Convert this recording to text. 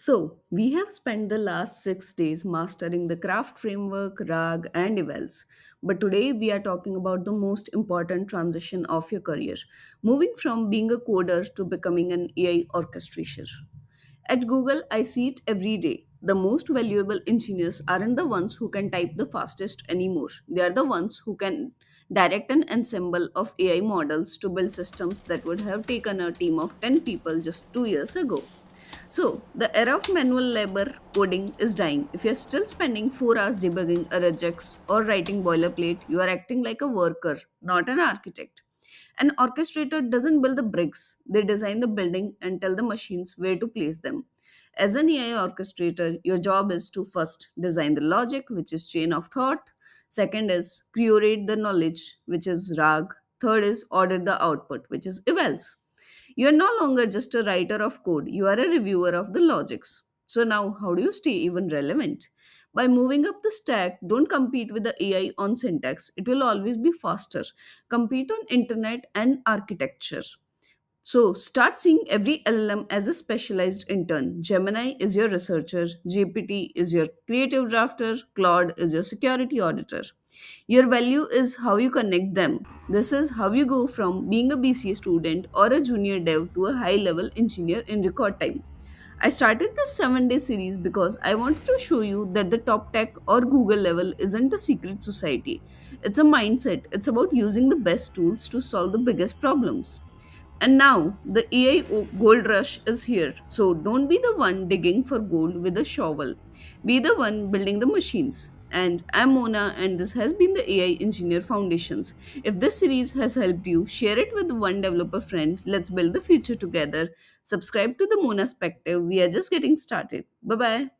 So, we have spent the last 6 days mastering the craft framework, RAG, and evals. But today we are talking about the most important transition of your career, moving from being a coder to becoming an AI orchestrator. At Google, I see it every day. The most valuable engineers aren't the ones who can type the fastest anymore. They are the ones who can direct an ensemble of AI models to build systems that would have taken a team of 10 people just 2 years ago. So, the era of manual labor coding is dying. If you're still spending 4 hours debugging a regex or writing boilerplate, you are acting like a worker, not an architect. An orchestrator doesn't build the bricks, they design the building and tell the machines where to place them. As an AI orchestrator, your job is to first design the logic, which is chain of thought. Second is curate the knowledge, which is RAG. Third is order the output, which is evals. You are no longer just a writer of code, you are a reviewer of the logics. So, now how do you stay even relevant? By moving up the stack, don't compete with the AI on syntax, it will always be faster. Compete on internet and architecture. So, start seeing every LLM as a specialized intern. Gemini is your researcher, GPT is your creative drafter, Claude is your security auditor. Your value is how you connect them. This is how you go from being a BCA student or a junior dev to a high level engineer in record time. I started this 7-day series because I wanted to show you that the top tech or Google level isn't a secret society. It's a mindset. It's about using the best tools to solve the biggest problems. And now the AI gold rush is here. So don't be the one digging for gold with a shovel. Be the one building the machines. And I'm Mona, and this has been the AI Engineer Foundations. If this series has helped you, share it with one developer friend. Let's build the future together. Subscribe to the Monaspective. We are just getting started. Bye bye.